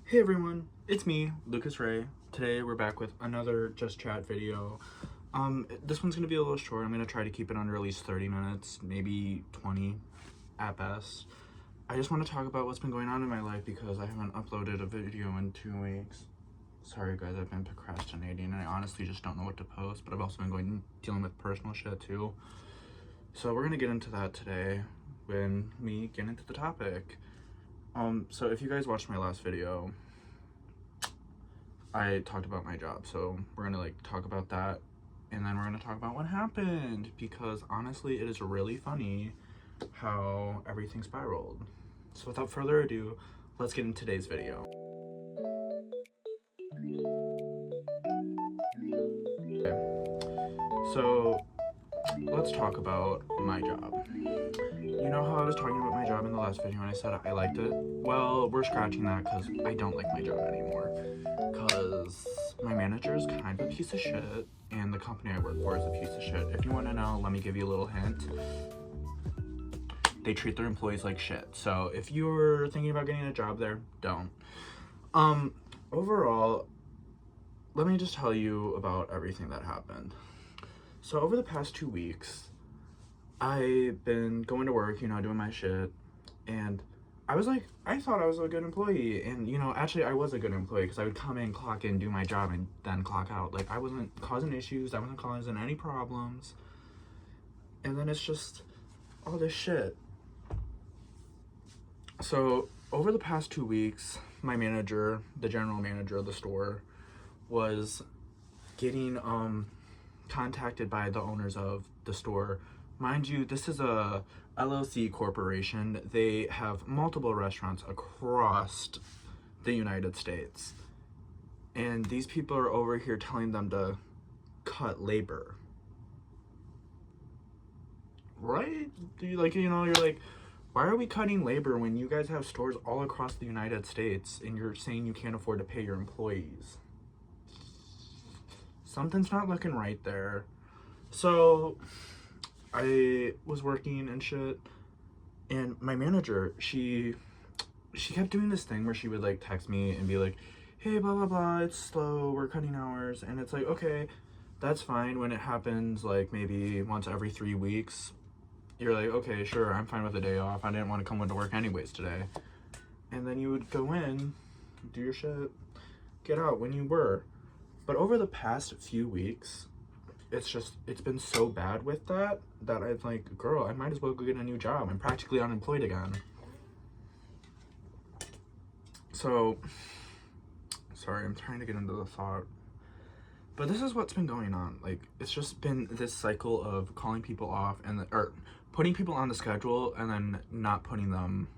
Hey everyone, it's me, Lucas Ray. Today we're back with another Just Chat video. This one's gonna be a little short. I'm gonna try to keep it under at least 30 minutes, maybe 20 at best. I just want to talk about what's been going on in my life because I haven't uploaded a video in 2 weeks. Sorry guys, I've been procrastinating and I honestly just don't know what to post, but I've also been dealing with personal shit too. So we're gonna get into that today when we get into the topic. So if you guys watched my last video, I talked about my job, so we're gonna talk about that, and then we're gonna talk about what happened, because honestly it is really funny how everything spiraled. So without further ado, let's get into today's video. Okay. So let's talk about my job. You know how I was talking about my job in the last video and I said I liked it? Well, we're scratching that because I don't like my job anymore. Because my manager is kind of a piece of shit and the company I work for is a piece of shit. If you want to know, let me give you a little hint. They treat their employees like shit. So if you're thinking about getting a job there, don't. Overall, let me just tell you about everything that happened. So over the past 2 weeks, I've been going to work, doing my shit, and I thought I was a good employee, and, actually I was a good employee, because I would come in, clock in, do my job, and then clock out. I wasn't causing issues, I wasn't causing any problems, and then it's just all this shit. So, over the past 2 weeks, my manager, the general manager of the store, was getting, contacted by the owners of the store. Mind you, this is a LLC corporation. They have multiple restaurants across the United States. And these people are over here telling them to cut labor. Right? You're like, why are we cutting labor when you guys have stores all across the United States and you're saying you can't afford to pay your employees? Something's not looking right there. So I was working and shit, and my manager, she kept doing this thing where she would text me and be like, hey, blah blah blah, it's slow, we're cutting hours. And it's like, okay, that's fine when it happens maybe once every 3 weeks. You're like, okay, sure, I'm fine with a day off, I didn't want to come into work anyways today. And then you would go in, do your shit, get out when you were. But over the past few weeks, it's been so bad with that I'm like, girl, I might as well go get a new job. I'm practically unemployed again. So, sorry, I'm trying to get into the thought. But this is what's been going on. It's just been this cycle of calling people off or putting people on the schedule and then not putting them,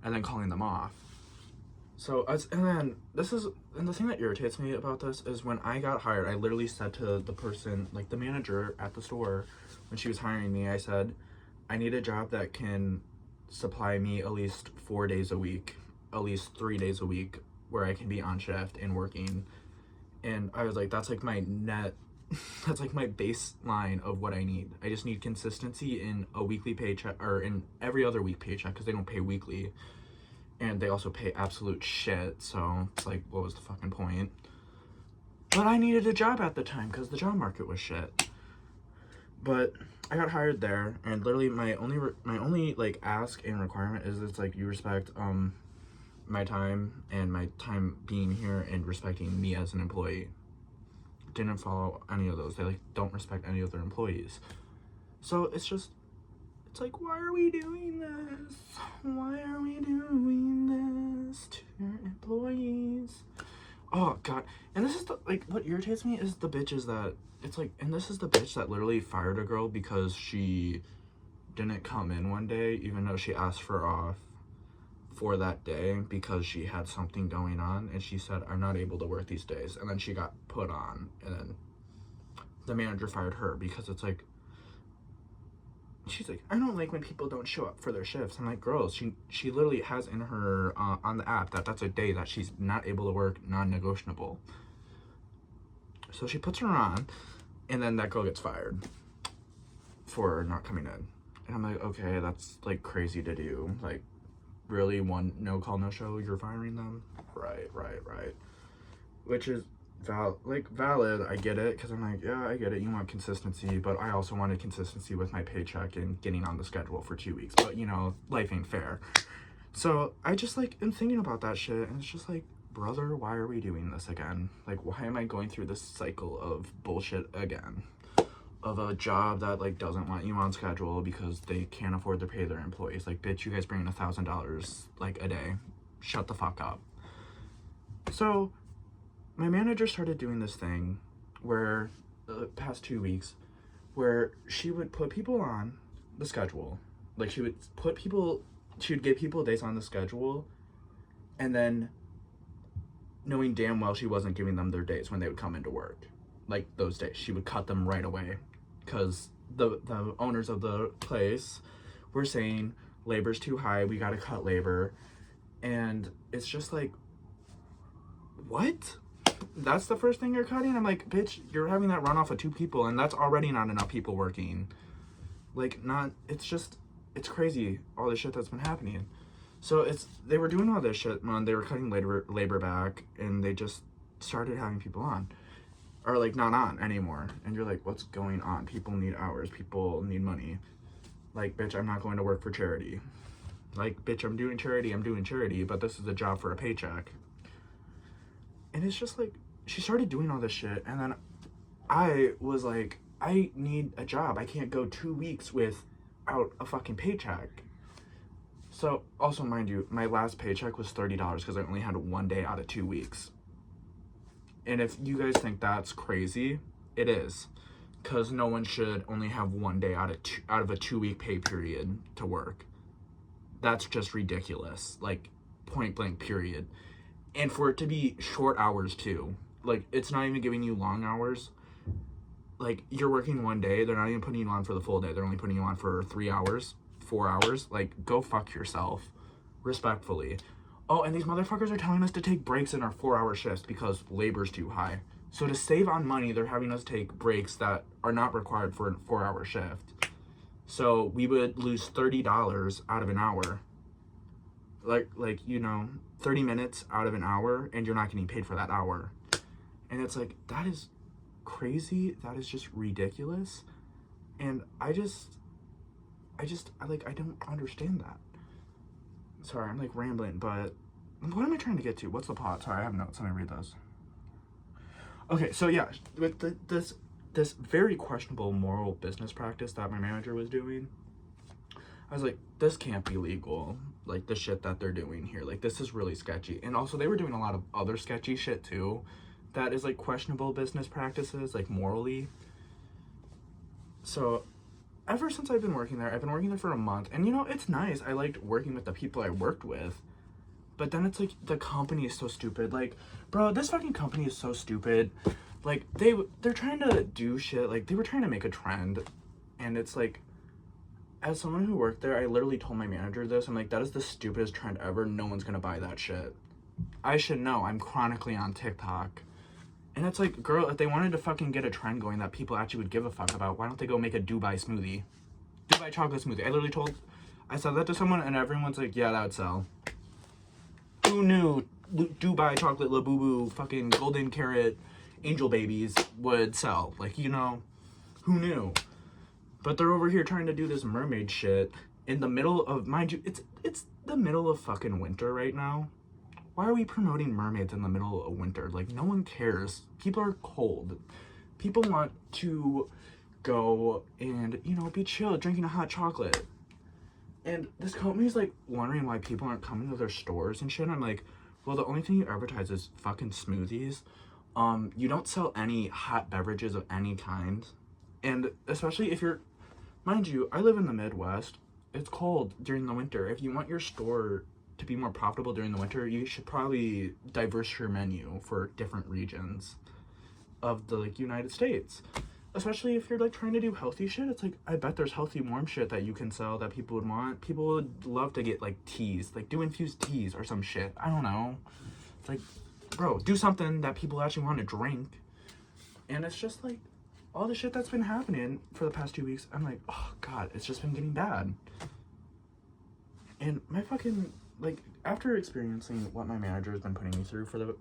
and then calling them off. So, and the thing that irritates me about this is when I got hired, I literally said to the person, the manager at the store, when she was hiring me, I said, I need a job that can supply me at least 4 days a week, at least 3 days a week, where I can be on shift and working. And I was like, that's my net, that's my baseline of what I need. I just need consistency in a weekly paycheck, or in every other week paycheck, because they don't pay weekly. And they also pay absolute shit, so it's what was the fucking point? But I needed a job at the time because the job market was shit. But I got hired there, and literally my only ask and requirement is you respect my time and my time being here and respecting me as an employee. Didn't follow any of those. They don't respect any of their employees. So it's why are we doing this? Why are we doing this to your employees? Oh god. And this is what irritates me is the bitches that and this is the bitch that literally fired a girl because she didn't come in one day even though she asked for off for that day because she had something going on, and she said, I'm not able to work these days. And then she got put on, and then the manager fired her because she's like, I don't like when people don't show up for their shifts. I'm like, girls, she literally has in her on the app that's a day that she's not able to work, non-negotiable. So she puts her on, and then that girl gets fired for not coming in. And I'm like, okay, that's crazy to do. really one no call, no show, you're firing them. Right. Which is valid. I get it, because I'm like, yeah, I get it. You want consistency, but I also wanted consistency with my paycheck and getting on the schedule for 2 weeks. But you know, life ain't fair. So I just like am thinking about that shit, and it's just like, brother, why are we doing this again? Like, why am I going through this cycle of bullshit again? Of a job that like doesn't want you on schedule because they can't afford to pay their employees. Like, bitch, you guys bring in $1,000 like a day. Shut the fuck up. So my manager started doing this thing where the past 2 weeks where she would put people on the schedule. Like, she would get people days on the schedule, and then knowing damn well she wasn't giving them their days when they would come into work. Like, those days, she would cut them right away, because the owners of the place were saying labor's too high, we gotta cut labor. And it's just like, what? That's the first thing you're cutting? I'm like, bitch, you're having that run off of 2 people, and that's already not enough people working. Like, it's crazy, all the shit that's been happening. So they were doing all this shit, man. They were cutting labor back, and they just started having people on. Or like not on anymore. And you're like, what's going on? People need hours, people need money. Like, bitch, I'm not going to work for charity. Like, bitch, I'm doing charity, but this is a job for a paycheck. And it's just like, she started doing all this shit, and then I was like, I need a job. I can't go 2 weeks without a fucking paycheck. So, also, mind you, my last paycheck was $30 because I only had 1 day out of 2 weeks. And if you guys think that's crazy, it is. Because no one should only have 1 day out of a 2-week pay period to work. That's just ridiculous. Like, point blank, period. And for it to be short hours, too. Like, it's not even giving you long hours. Like, you're working 1 day, they're not even putting you on for the full day. They're only putting you on for 3 hours, 4 hours. Like, go fuck yourself. Respectfully. Oh, and these motherfuckers are telling us to take breaks in our 4-hour shifts because labor's too high. So to save on money, they're having us take breaks that are not required for a 4-hour shift. So we would lose $30 out of an hour. Like, you know, 30 minutes out of an hour, and you're not getting paid for that hour. And it's like, that is crazy. That is just ridiculous. And I don't understand that. Sorry, I'm like rambling, but what am I trying to get to? What's the plot? Sorry, I have notes. Let me read those. Okay, so yeah, with this very questionable moral business practice that my manager was doing, I was like, this can't be legal. Like, the shit that they're doing here. Like, this is really sketchy. And also, they were doing a lot of other sketchy shit, too, that is, like, questionable business practices, like, morally. So ever since I've been working there for a month, and you know, it's nice. I liked working with the people I worked with, but then it's like, the company is so stupid. Like, bro, this fucking company is so stupid. Like, they're trying to do shit, like, they were trying to make a trend, and it's like, as someone who worked there, I literally told my manager this. I'm like, that is the stupidest trend ever. No one's gonna buy that shit. I should know. I'm chronically on TikTok. And it's like, girl, if they wanted to fucking get a trend going that people actually would give a fuck about, why don't they go make a Dubai smoothie? Dubai chocolate smoothie. I said that to someone, and everyone's like, yeah, that would sell. Who knew Dubai chocolate Labubu fucking golden carrot angel babies would sell? Like, you know, who knew? But they're over here trying to do this mermaid shit in the middle of, mind you, it's the middle of fucking winter right now. Why are we promoting mermaids in the middle of winter? Like, no one cares. People are cold. People want to go and, you know, be chill, drinking a hot chocolate. And this company's, like, wondering why people aren't coming to their stores and shit. I'm like, well, the only thing you advertise is fucking smoothies. You don't sell any hot beverages of any kind. And especially if you're, mind you, I live in the Midwest. It's cold during the winter. If you want your store to be more profitable during the winter, you should probably diverse your menu for different regions of the, like, United States. Especially if you're, like, trying to do healthy shit. It's like, I bet there's healthy warm shit that you can sell that people would want. People would love to get, like, teas. Like, do infused teas or some shit. I don't know. It's like, bro, do something that people actually want to drink. And it's just, like, all the shit that's been happening for the past 2 weeks, I'm like, oh, God, it's just been getting bad. And my fucking like, after experiencing what my manager has been putting me through for the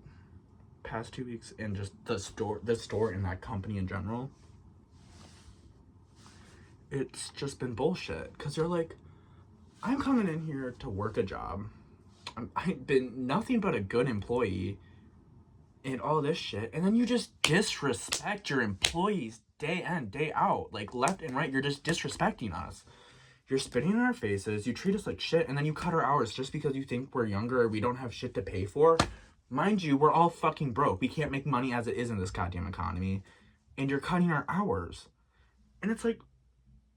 past 2 weeks, and just the store and that company in general, it's just been bullshit. Because you're like, I'm coming in here to work a job. I've been nothing but a good employee and all this shit, and then you just disrespect your employees day in, day out, like left and right. You're just disrespecting us. You're spitting in our faces, you treat us like shit, and then you cut our hours just because you think we're younger or we don't have shit to pay for. Mind you, we're all fucking broke. We can't make money as it is in this goddamn economy, and you're cutting our hours. And it's like,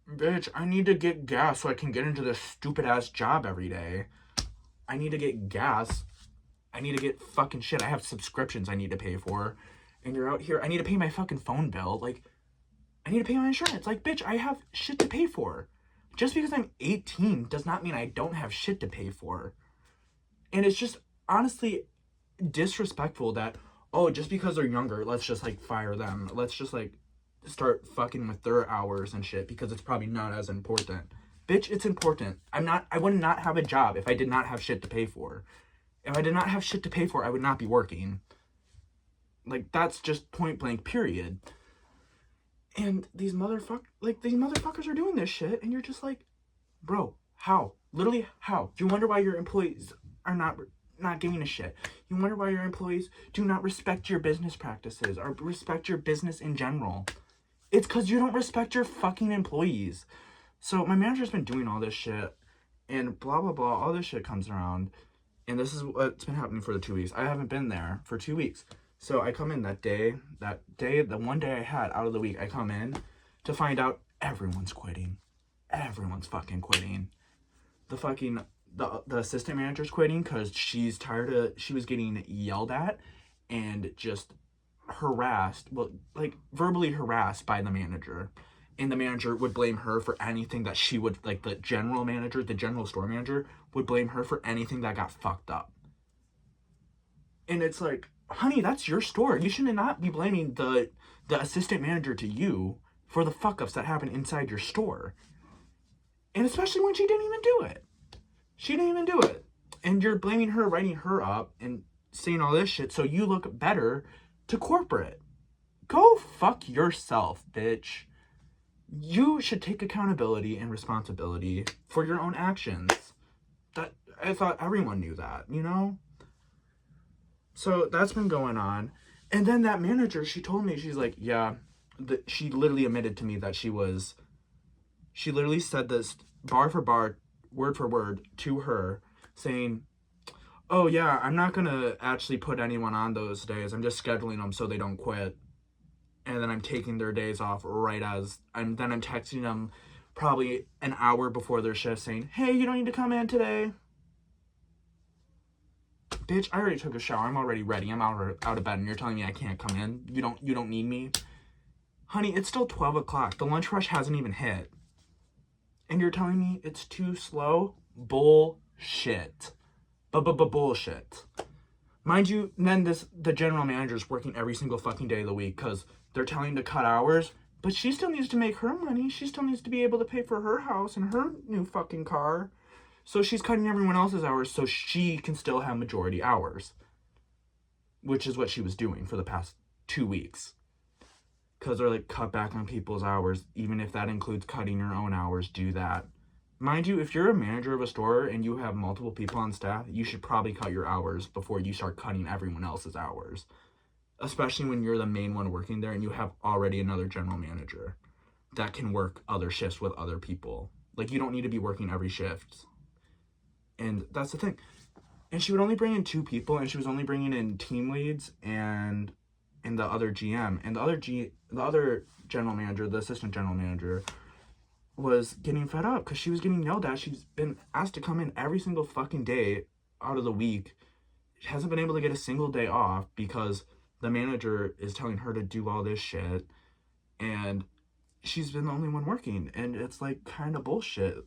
bitch, I need to get gas so I can get into this stupid ass job every day. I need to get gas. I need to get fucking shit. I have subscriptions I need to pay for. And you're out here, I need to pay my fucking phone bill. Like, I need to pay my insurance. Like, bitch, I have shit to pay for. Just because I'm 18 does not mean I don't have shit to pay for. And it's just honestly disrespectful that, oh, just because they're younger, let's just like fire them. Let's just like start fucking with their hours and shit because it's probably not as important. Bitch, it's important. I would not have a job if I did not have shit to pay for. If I did not have shit to pay for, I would not be working. Like, that's just point blank, period. And these motherfuckers are doing this shit, and you're just like, bro, how? Literally, how? You wonder why your employees are not giving a shit. You wonder why your employees do not respect your business practices or respect your business in general. It's because you don't respect your fucking employees. So my manager's been doing all this shit, and blah, blah, blah, all this shit comes around, and this is what's been happening for the 2 weeks. I haven't been there for 2 weeks. So I come in the one day I had out of the week, I come in to find out everyone's quitting. Everyone's fucking quitting. The assistant manager's quitting because she's tired of, she was getting yelled at and just harassed, well, like verbally harassed by the manager. And the manager would blame her for anything that she would, like the general store manager would blame her for anything that got fucked up. And it's like, honey, that's your store. You should not be blaming the assistant manager to you for the fuck-ups that happen inside your store. And especially when she didn't even do it. She didn't even do it. And you're blaming her, writing her up, and saying all this shit so you look better to corporate. Go fuck yourself, bitch. You should take accountability and responsibility for your own actions. That I thought everyone knew that, you know? So that's been going on. And then that manager, she told me, she's like, yeah, she literally admitted to me that she literally said this bar for bar, word for word to her, saying, oh yeah, I'm not going to actually put anyone on those days. I'm just scheduling them so they don't quit. And then I'm taking their days off right as, I'm texting them probably an hour before their shift saying, hey, you don't need to come in today. Bitch, I already took a shower. I'm already ready. I'm out of bed, and you're telling me I can't come in? You don't need me? Honey, it's still 12 o'clock. The lunch rush hasn't even hit. And you're telling me it's too slow? Bullshit. Bullshit. Mind you, then the general manager's working every single fucking day of the week because they're telling to cut hours, but she still needs to make her money. She still needs to be able to pay for her house and her new fucking car. So she's cutting everyone else's hours so she can still have majority hours. Which is what she was doing for the past 2 weeks. Because they're like, cut back on people's hours. Even if that includes cutting your own hours, do that. Mind you, if you're a manager of a store and you have multiple people on staff, you should probably cut your hours before you start cutting everyone else's hours. Especially when you're the main one working there and you have already another general manager that can work other shifts with other people. Like, you don't need to be working every shift. And that's the thing. And she would only bring in 2 people, and she was only bringing in team leads and the other GM. And the other general manager, the assistant general manager, was getting fed up because she was getting yelled at. She's been asked to come in every single fucking day out of the week. She hasn't been able to get a single day off because the manager is telling her to do all this shit. And she's been the only one working. And it's like kind of bullshit.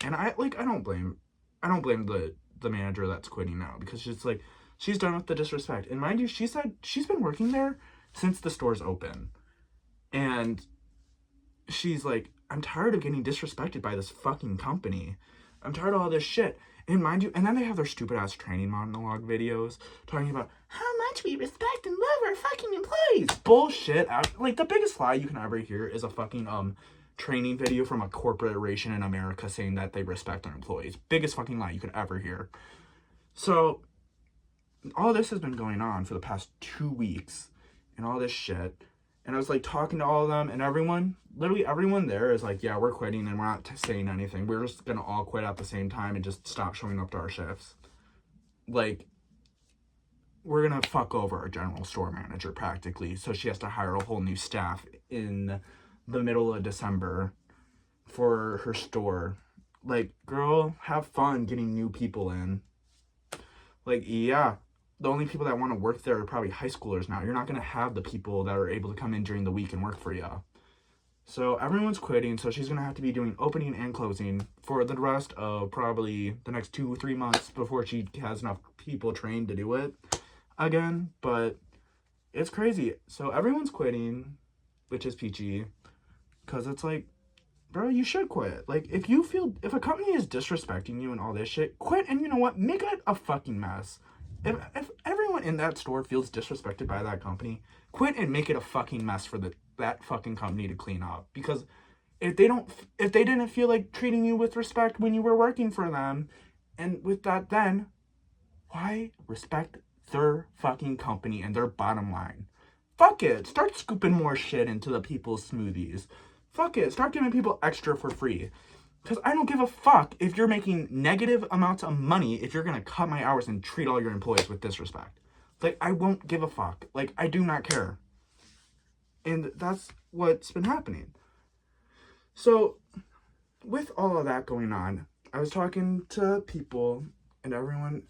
And I don't blame the manager that's quitting now because she's done with the disrespect. And mind you, she said she's been working there since the store's open. And she's like, I'm tired of getting disrespected by this fucking company. I'm tired of all this shit. And mind you, and then they have their stupid ass training monologue videos talking about how much we respect and love our fucking employees. Bullshit. Like, the biggest lie you can ever hear is a fucking training video from a corporation in America saying that they respect their employees. Biggest fucking lie you could ever hear. So all this has been going on for the past 2 weeks and all this shit. And I was like talking to all of them, and everyone, literally everyone there is like, yeah, we're quitting and we're not saying anything. We're just gonna all quit at the same time and just stop showing up to our shifts. Like, we're gonna fuck over our general store manager practically, so she has to hire a whole new staff in the middle of December for her store. Like, girl, have fun getting new people in. Like, yeah, the only people that want to work there are probably high schoolers now. You're not going to have the people that are able to come in during the week and work for you. So everyone's quitting, so she's going to have to be doing opening and closing for the rest of probably the next 2 or 3 months before she has enough people trained to do it again. But it's crazy. So everyone's quitting, which is peachy, because it's like, bro, you should quit. Like, if a company is disrespecting you and all this shit, quit, and you know what? Make it a fucking mess. If everyone in that store feels disrespected by that company, quit and make it a fucking mess for that fucking company to clean up. Because if they didn't feel like treating you with respect when you were working for them, and with that, then why respect their fucking company and their bottom line? Fuck it. Start scooping more shit into the people's smoothies. Fuck it. Start giving people extra for free. Because I don't give a fuck if you're making negative amounts of money if you're going to cut my hours and treat all your employees with disrespect. Like, I won't give a fuck. Like, I do not care. And that's what's been happening. So, with all of that going on, I was talking to people, and everyone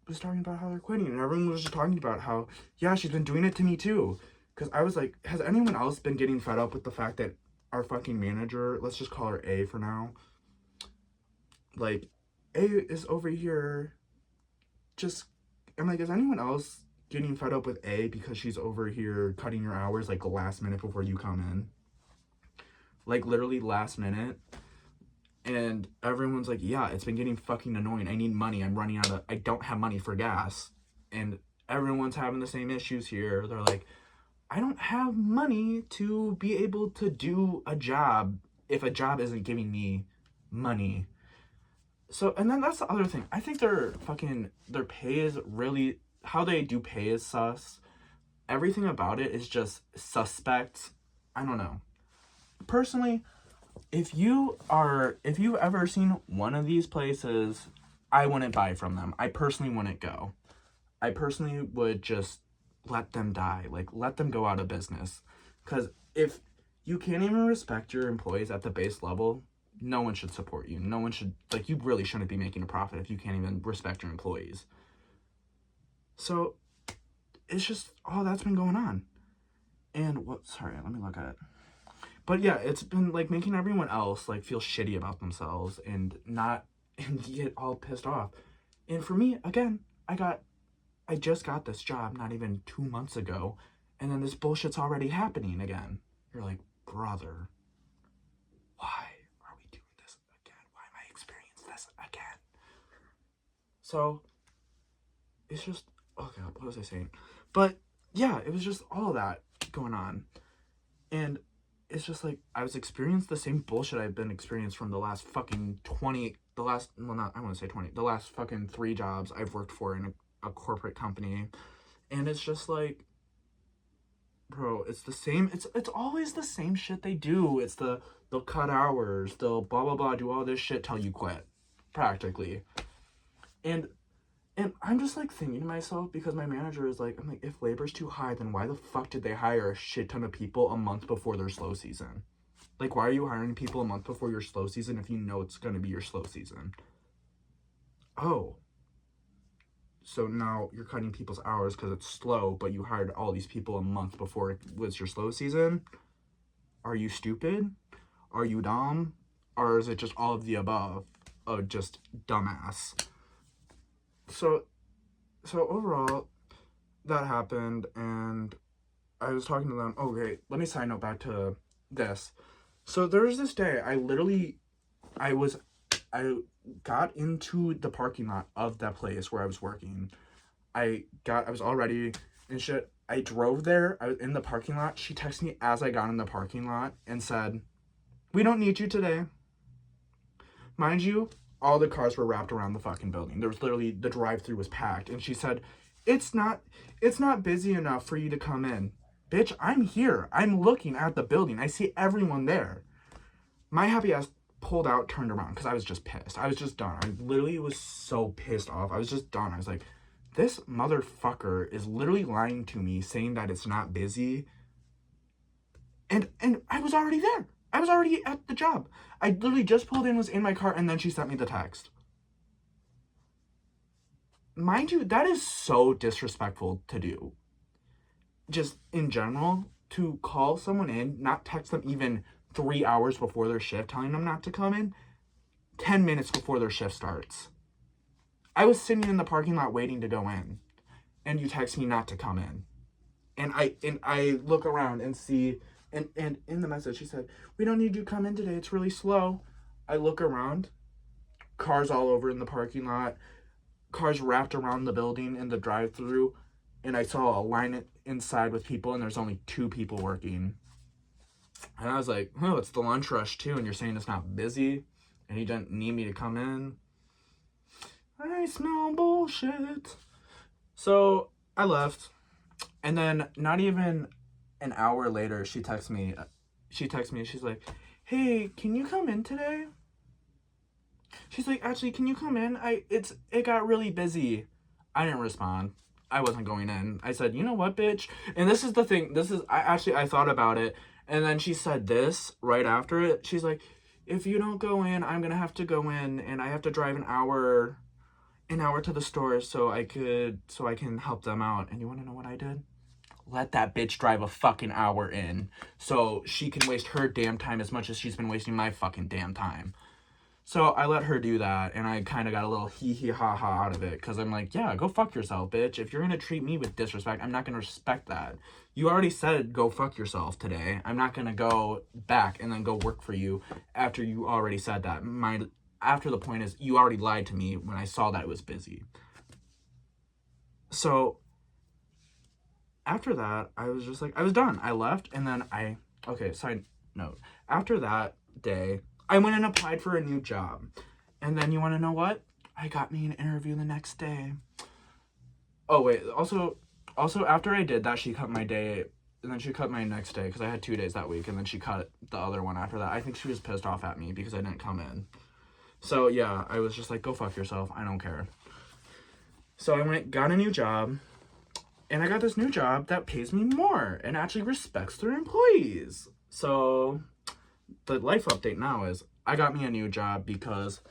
was talking about how they're quitting. And everyone was just talking about how, yeah, she's been doing it to me too. Because I was like, has anyone else been getting fed up with the fact that our fucking manager, let's just call her A for now, like, A is over here just, I'm like, is anyone else getting fed up with A because she's over here cutting your hours like the last minute before you come in? Like, literally last minute. And everyone's like, yeah, it's been getting fucking annoying. I need money. I don't have money for gas. And everyone's having the same issues here. They're like, I don't have money to be able to do a job if a job isn't giving me money. So, and then that's the other thing. I think their pay is really, how they do pay is sus. Everything about it is just suspect. I don't know. Personally, if you've ever seen one of these places, I wouldn't buy from them. I personally wouldn't go. I personally would just let them die. Like, let them go out of business. Because if you can't even respect your employees at the base level, no one should support you. No one should, like, you really shouldn't be making a profit if you can't even respect your employees. So, it's just, all that's been going on. And let me look at it. But yeah, it's been, like, making everyone else, like, feel shitty about themselves and get all pissed off. And for me, again, I just got this job not even 2 months ago, and then this bullshit's already happening again. You're like, brother, why are we doing this again? Why am I experiencing this again? So, it's just, oh god, what was I saying? But, yeah, it was just all that going on. And it's just like, I was experiencing the same bullshit I've been experienced from the last fucking the last fucking 3 jobs I've worked for in a corporate company. And it's just like, bro, it's the same, it's always the same shit they do. It's they'll cut hours, they'll blah blah blah, do all this shit till you quit, practically. And I'm just like thinking to myself, because my manager is like, I'm like, if labor's too high, then why the fuck did they hire a shit ton of people a month before their slow season? Like, why are you hiring people a month before your slow season if you know it's gonna be your slow season? Oh, so now you're cutting people's hours because it's slow, but you hired all these people a month before it was your slow season? Are you stupid? Are you dumb? Or is it just all of the above? Oh, just dumbass. So overall, that happened, and I was talking to them. Okay, let me side note back to this. So there was this day, I I got into the parking lot of that place where I was working. I was all ready and shit. I drove there. I was in the parking lot. She texted me as I got in the parking lot and said, "We don't need you today." Mind you, all the cars were wrapped around the fucking building. There was literally, the drive-thru was packed. And she said, it's not busy enough for you to come in. Bitch, I'm here. I'm looking at the building. I see everyone there. My happy ass pulled out, turned around, because I was just pissed. I was just done. I literally was so pissed off. I was just done. I was like, this motherfucker is literally lying to me, saying that it's not busy. And I was already there. I was already at the job. I literally just pulled in, was in my car, and then she sent me the text. Mind you, that is so disrespectful to do. Just in general, to call someone in, not text them even 3 hours before their shift, telling them not to come in, 10 minutes before their shift starts. I was sitting in the parking lot waiting to go in, and you text me not to come in. And I look around and see, and in the message she said, "We don't need you to come in today, it's really slow." I look around, cars all over in the parking lot, cars wrapped around the building in the drive-thru, and I saw a line inside with people, and there's only 2 people working. And I was like, oh, it's the lunch rush too, and you're saying it's not busy, and you didn't need me to come in? I smell bullshit. So I left, and then not even an hour later, she texts me. She's like, "Hey, can you come in today?" She's like, "Actually, can you come in? It got really busy." I didn't respond. I wasn't going in. I said, "You know what, bitch?" And this is the thing. I thought about it, and then she said this right after it. She's like, "If you don't go in, I'm gonna have to go in, and I have to drive an hour to the store so I can help them out." And you want to know what I did? Let that bitch drive a fucking hour in so she can waste her damn time as much as she's been wasting my fucking damn time. So I let her do that, and I kind of got a little hee-hee-ha-ha out of it, because I'm like, yeah, go fuck yourself, bitch. If you're going to treat me with disrespect, I'm not going to respect that. You already said go fuck yourself today. I'm not going to go back and then go work for you after you already said that. After the point is, you already lied to me when I saw that it was busy. So after that, I was just like, I was done. I left, and then okay, side note. After that day, I went and applied for a new job. And then you want to know what? I got me an interview the next day. Oh, wait. Also after I did that, she cut my day, and then she cut my next day, because I had 2 days that week, and then she cut the other one after that. I think she was pissed off at me because I didn't come in. So, yeah, I was just like, go fuck yourself. I don't care. So I got a new job, and I got this new job that pays me more and actually respects their employees. So the life update now is I got me a new job because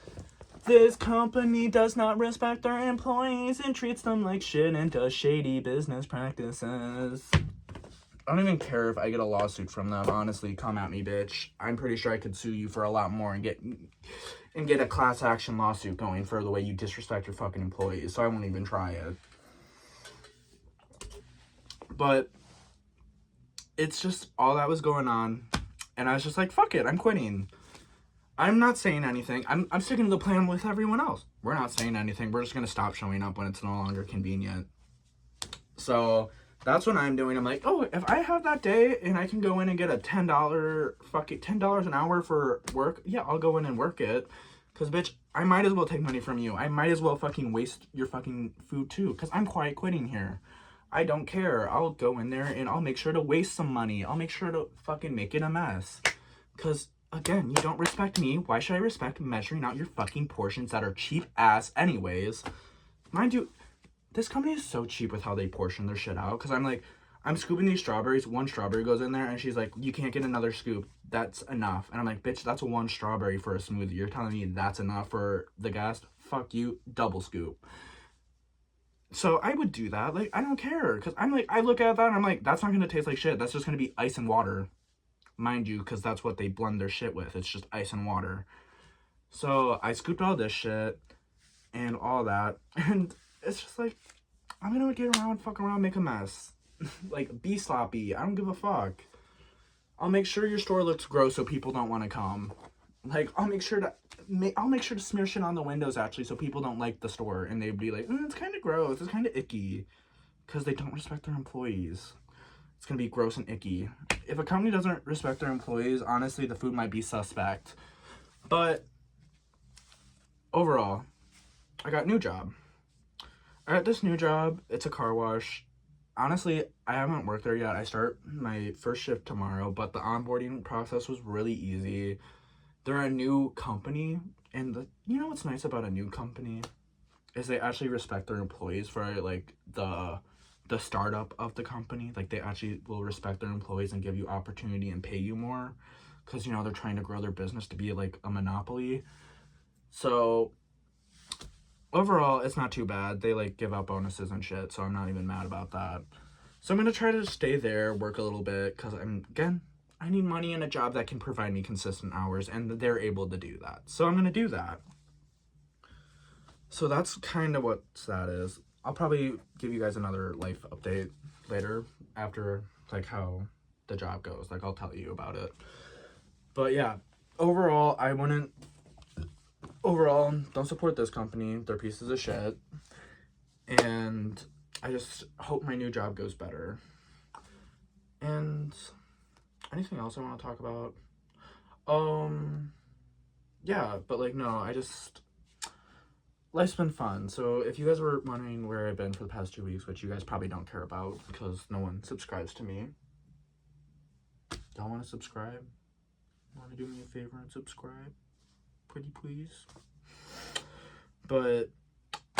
this company does not respect their employees and treats them like shit and does shady business practices. I don't even care if I get a lawsuit from them. Honestly, come at me, bitch. I'm pretty sure I could sue you for a lot more and get a class action lawsuit going for the way you disrespect your fucking employees. So I won't even try it. But it's just all that was going on, and I was just like, fuck it, I'm quitting. I'm not saying anything. I'm sticking to the plan with everyone else. We're not saying anything. We're just going to stop showing up when it's no longer convenient. So that's what I'm doing. I'm like, oh, if I have that day and I can go in and get a $10 an hour for work, yeah, I'll go in and work it. Because, bitch, I might as well take money from you. I might as well fucking waste your fucking food, too. Because I'm quiet quitting here. I don't care. I'll go in there and I'll make sure to waste some money. I'll make sure to fucking make it a mess. Because, again, you don't respect me. Why should I respect measuring out your fucking portions that are cheap ass anyways? Mind you, this company is so cheap with how they portion their shit out. Because I'm scooping these strawberries. 1 strawberry goes in there and she's like, you can't get another scoop. That's enough. And I'm like, bitch, that's 1 strawberry for a smoothie. You're telling me that's enough for the guest? Fuck you. Double scoop. So I would do that. Like, I don't care. Because I'm like, I look at that and I'm like, that's not going to taste like shit. That's just going to be ice and water. Mind you, because that's what they blend their shit with. It's just ice and water. So I scooped all this shit and all that. And it's just like, I'm going to get around, fuck around, make a mess. Like, be sloppy. I don't give a fuck. I'll make sure your store looks gross so people don't want to come. Like, I'll make sure to smear shit on the windows, actually, so people don't like the store, and they'd be like, it's kind of gross, it's kind of icky, because they don't respect their employees. It's gonna be gross and icky. If a company doesn't respect their employees, honestly, the food might be suspect. But overall, I got a new job. I got this new job. It's a car wash. Honestly, I haven't worked there yet. I start my first shift tomorrow, but the onboarding process was really easy. They're a new company, and you know what's nice about a new company is they actually respect their employees for like the startup of the company. Like, they actually will respect their employees and give you opportunity and pay you more, because, you know, they're trying to grow their business to be like a monopoly. So overall, it's not too bad. They like give out bonuses and shit, so I'm not even mad about that. So I'm gonna try to stay there, work a little bit, because I need money and a job that can provide me consistent hours, and they're able to do that. So I'm gonna do that. So that's kind of what that is. I'll probably give you guys another life update later after like how the job goes. Like, I'll tell you about it. But yeah, overall, don't support this company. They're pieces of shit. And I just hope my new job goes better. And anything else I want to talk about? Yeah, but like, no, life's been fun. So if you guys were wondering where I've been for the past 2 weeks, which you guys probably don't care about because no one subscribes to me, don't want to subscribe? Want to do me a favor and subscribe? Pretty please. But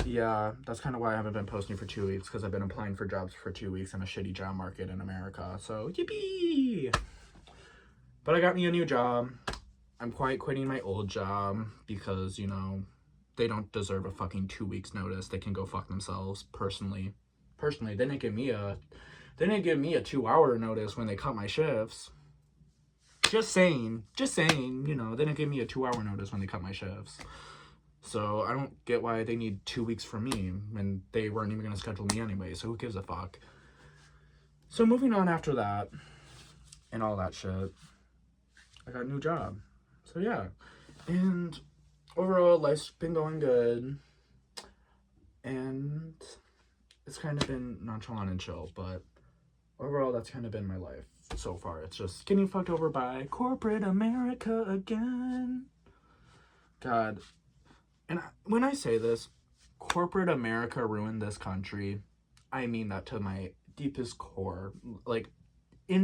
yeah, that's kind of why I haven't been posting for 2 weeks, because I've been applying for jobs for 2 weeks in a shitty job market in America. So yippee! But I got me a new job. I'm quitting my old job because, you know, they don't deserve a fucking 2 weeks notice. They can go fuck themselves. Personally, they didn't give me a 2-hour notice when they cut my shifts. Just saying, you know, they didn't give me a 2-hour notice when they cut my shifts. So I don't get why they need 2 weeks from me when they weren't even going to schedule me anyway. So who gives a fuck? So moving on after that and all that shit, I got a new job. So yeah. And overall, life's been going good. And it's kind of been nonchalant and chill. But overall, that's kind of been my life so far. It's just getting fucked over by corporate America again. God. And when I say this, corporate America ruined this country, I mean that to my deepest core. Like,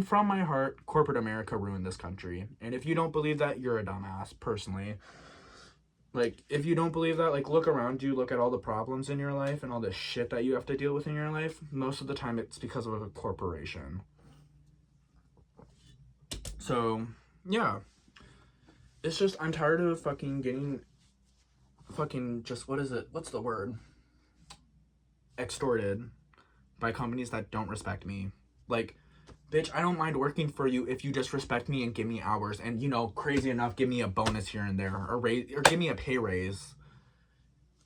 from my heart, corporate America ruined this country. And if you don't believe that, you're a dumbass, personally. Like, if you don't believe that, like, look around you, look at all the problems in your life and all the shit that you have to deal with in your life. Most of the time, it's because of a corporation. So, yeah. It's just, I'm tired of what's the word? Extorted by companies that don't respect me. Like, bitch, I don't mind working for you if you just respect me and give me hours and, you know, crazy enough, give me a bonus here and there, or give me a pay raise.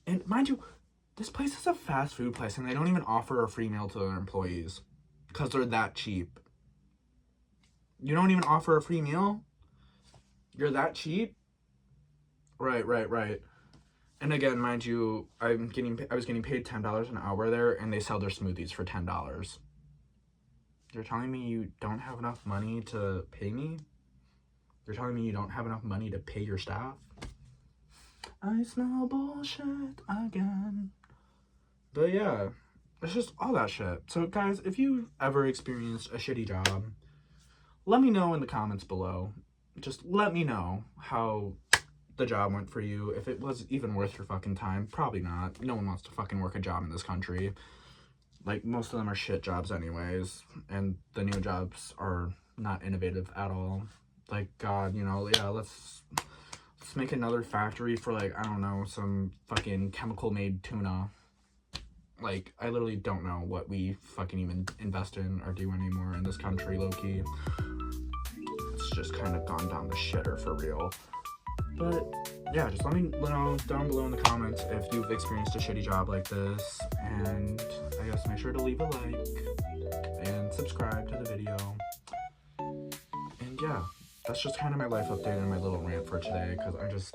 And mind you, this place is a fast food place and they don't even offer a free meal to their employees because they're that cheap. You don't even offer a free meal? You're that cheap? Right. And again, mind you, I was getting paid $10 an hour there, and they sell their smoothies for $10. You're telling me you don't have enough money to pay me? You're telling me you don't have enough money to pay your staff? I smell bullshit again. But yeah, it's just all that shit. So guys, if you've ever experienced a shitty job, let me know in the comments below. Just let me know how the job went for you, if it was even worth your fucking time. Probably not. No one wants to fucking work a job in this country. Like, most of them are shit jobs anyways, and the new jobs are not innovative at all. Like, God, you know, yeah, let's make another factory for, like, I don't know, some fucking chemical made tuna. Like, I literally don't know what we fucking even invest in or do anymore in this country, low-key. It's just kind of gone down the shitter for real. But yeah, just let me know down below in the comments if you've experienced a shitty job like this, and I guess make sure to leave a like and subscribe to the video. And yeah, that's just kind of my life update and my little rant for today, because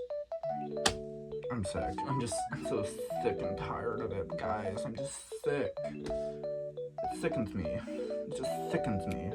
I'm sick. I'm so sick and tired of it, guys. I'm just sick. It sickens me. It just sickens me.